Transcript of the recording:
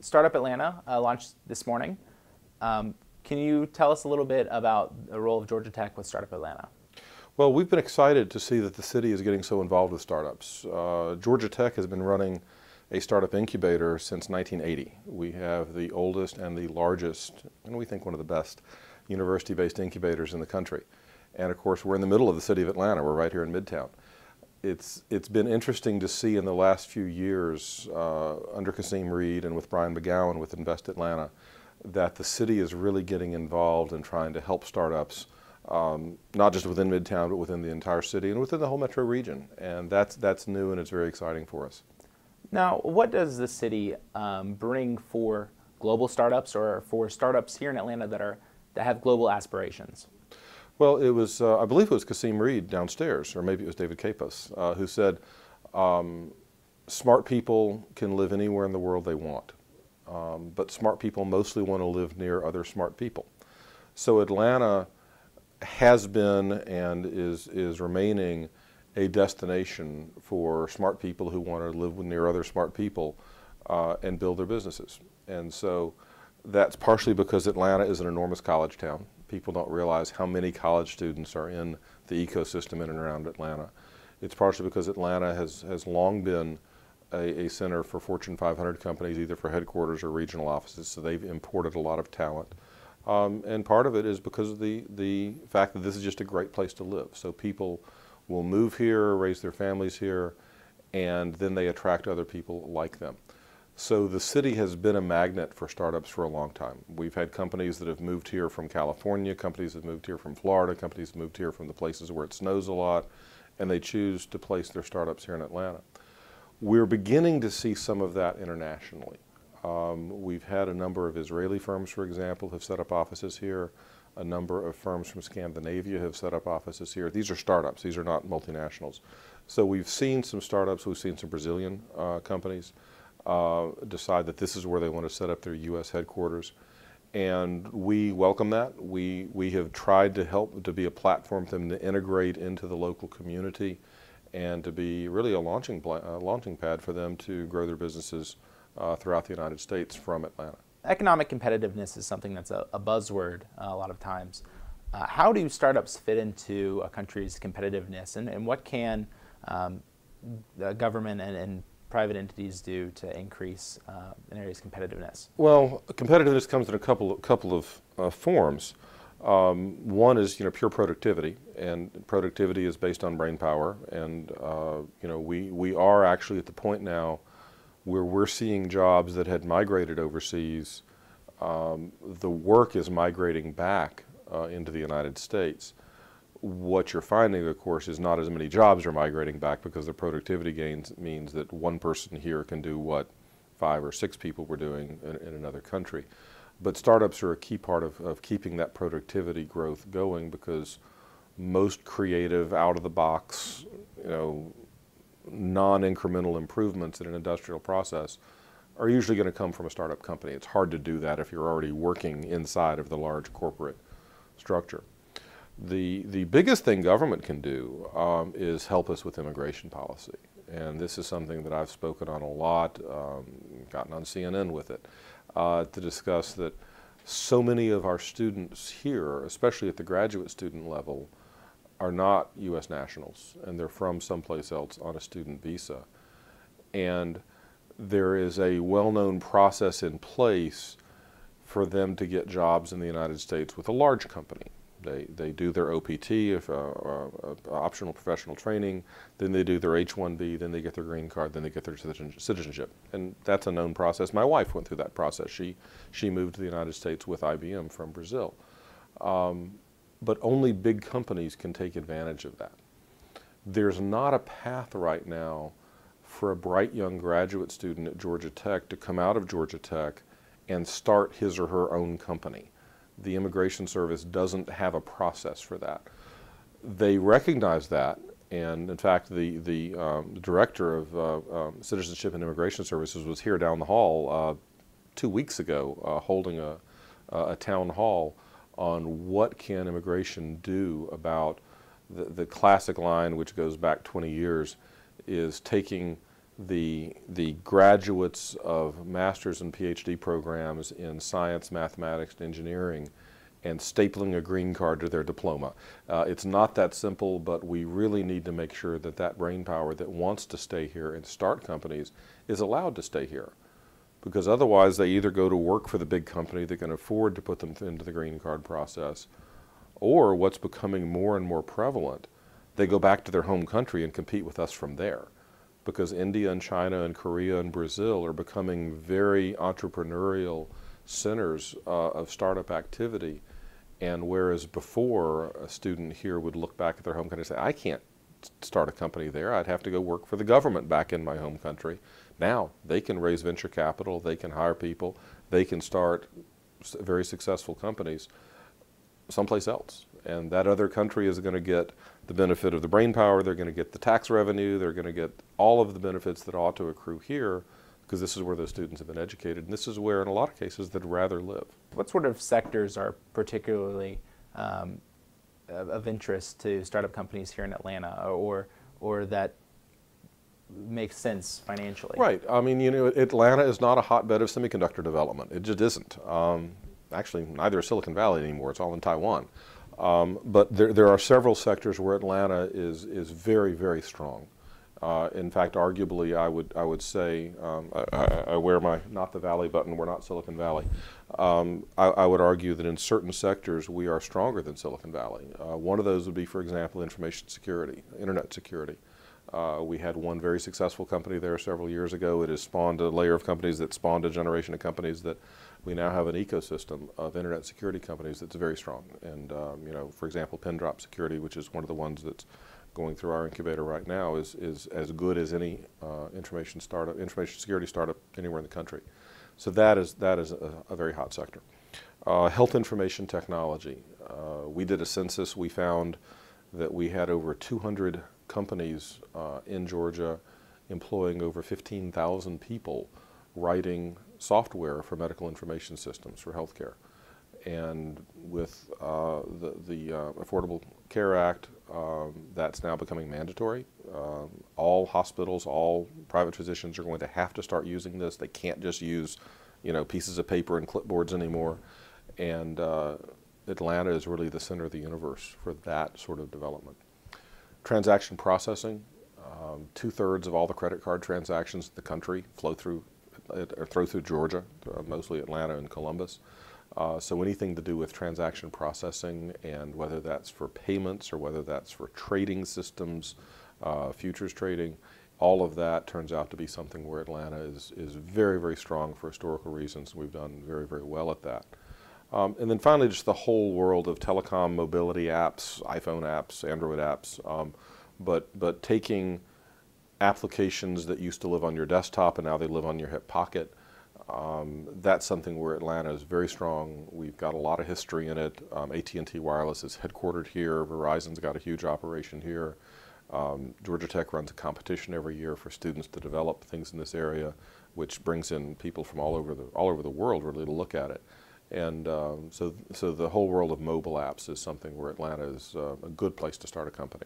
Startup Atlanta launched this morning. Can you tell us a little bit about the role of Georgia Tech with Startup Atlanta? Well, we've been excited to see that the city is getting so involved with startups. Georgia Tech has been running a startup incubator since 1980. We have the oldest and the largest, and we think one of the best, university-based incubators in the country. And of course, we're in the middle of the city of Atlanta. We're right here in Midtown. It's been interesting to see in the last few years, under Kasim Reed and with Brian McGowan with Invest Atlanta, that the city is really getting involved in trying to help startups, not just within Midtown, but within the entire city and within the whole metro region. And that's new, and it's very exciting for us. Now, what does the city bring for global startups or for startups here in Atlanta that have global aspirations? Well, it was, I believe it was Kasim Reed downstairs, or maybe it was David Capos, who said, smart people can live anywhere in the world they want, but smart people mostly want to live near other smart people. So Atlanta has been and is remaining a destination for smart people who want to live near other smart people and build their businesses. And so that's partially because Atlanta is an enormous college town. People don't realize how many college students are in the ecosystem in and around Atlanta. It's partially because Atlanta has long been a center for Fortune 500 companies, either for headquarters or regional offices, so they've imported a lot of talent. And part of it is because of the fact that this is just a great place to live. So people will move here, raise their families here, and then they attract other people like them. So the city has been a magnet for startups for a long time. We've had companies that have moved here from California, companies that have moved here from Florida, companies that moved here from the places where it snows a lot, and they choose to place their startups here in Atlanta. We're beginning to see some of that internationally. We've had a number of Israeli firms, for example, have set up offices here. A number of firms from Scandinavia have set up offices here. These are startups, these are not multinationals. So we've seen some startups, we've seen some Brazilian companies decide that this is where they want to set up their U.S. headquarters. And we welcome that. We have tried to help to be a platform for them to integrate into the local community and to be really a launching pad for them to grow their businesses throughout the United States from Atlanta. Economic competitiveness is something that's a buzzword a lot of times. How do startups fit into a country's competitiveness, and what can the government and private entities do to increase an area's competitiveness? Well, competitiveness comes in a couple of forms. One is pure productivity, and productivity is based on brain power. And we are actually at the point now where we're seeing jobs that had migrated overseas. The work is migrating back into the United States. What you're finding, of course, is not as many jobs are migrating back because the productivity gains means that one person here can do what 5 or 6 people were doing in another country. But startups are a key part of keeping that productivity growth going, because most creative, out-of-the-box, non-incremental improvements in an industrial process are usually going to come from a startup company. It's hard to do that if you're already working inside of the large corporate structure. The biggest thing government can do is help us with immigration policy. And this is something that I've spoken on a lot, gotten on CNN with it, to discuss that so many of our students here, especially at the graduate student level, are not U.S. nationals, and they're from someplace else on a student visa. And there is a well-known process in place for them to get jobs in the United States with a large company. They do their OPT, optional professional training, then they do their H-1B, then they get their green card, then they get their citizenship. And that's a known process. My wife went through that process. She moved to the United States with IBM from Brazil. But only big companies can take advantage of that. There's not a path right now for a bright young graduate student at Georgia Tech to come out of Georgia Tech and start his or her own company. The Immigration Service doesn't have a process for that. They recognize that, and in fact the director of Citizenship and Immigration Services was here down the hall 2 weeks ago holding a town hall on what can immigration do about the classic line, which goes back 20 years, is taking the graduates of master's and PhD programs in science, mathematics, and engineering, and stapling a green card to their diploma. It's not that simple, but we really need to make sure that that brain power that wants to stay here and start companies is allowed to stay here. Because otherwise they either go to work for the big company that can afford to put them into the green card process, or what's becoming more and more prevalent, they go back to their home country and compete with us from there. Because India and China and Korea and Brazil are becoming very entrepreneurial centers of startup activity. And whereas before a student here would look back at their home country and say, I can't start a company there, I'd have to go work for the government back in my home country. Now they can raise venture capital, they can hire people, they can start very successful companies someplace else. And that other country is going to get the benefit of the brain power, they're going to get the tax revenue, they're going to get all of the benefits that ought to accrue here, because this is where those students have been educated, and this is where, in a lot of cases, they'd rather live. What sort of sectors are particularly of interest to startup companies here in Atlanta, or that makes sense financially? Right. I mean, you know, Atlanta is not a hotbed of semiconductor development. It just isn't. Actually, neither is Silicon Valley anymore. It's all in Taiwan. But there are several sectors where Atlanta is very, very strong. In fact, arguably, I would say, I wear my not the Valley button, we're not Silicon Valley. I would argue that in certain sectors we are stronger than Silicon Valley. One of those would be, for example, information security, internet security. We had one very successful company there several years ago. It has spawned a layer of companies that spawned a generation of companies that we now have an ecosystem of internet security companies that's very strong. And you know, for example, Pindrop Security, which is one of the ones that's going through our incubator right now, is as good as any information security startup anywhere in the country. So that is a very hot sector. Health information technology. We did a census. We found that we had over 200 companies in Georgia employing over 15,000 people writing software for medical information systems for healthcare. And with the Affordable Care Act, that's now becoming mandatory. All hospitals, all private physicians are going to have to start using this. They can't just use, you know, pieces of paper and clipboards anymore. And Atlanta is really the center of the universe for that sort of development. Transaction processing. 2/3 of all the credit card transactions in the country flow through Georgia, mostly Atlanta and Columbus. So anything to do with transaction processing, and whether that's for payments or whether that's for trading systems, futures trading, all of that turns out to be something where Atlanta is very, very strong for historical reasons. We've done very, very well at that. And then finally, just the whole world of telecom, mobility apps, iPhone apps, Android apps, but taking applications that used to live on your desktop and now they live on your hip pocket. That's something where Atlanta is very strong. We've got a lot of history in it. AT&T Wireless is headquartered here. Verizon's got a huge operation here. Georgia Tech runs a competition every year for students to develop things in this area, which brings in people from all over the world really to look at it. And so the whole world of mobile apps is something where Atlanta is a good place to start a company.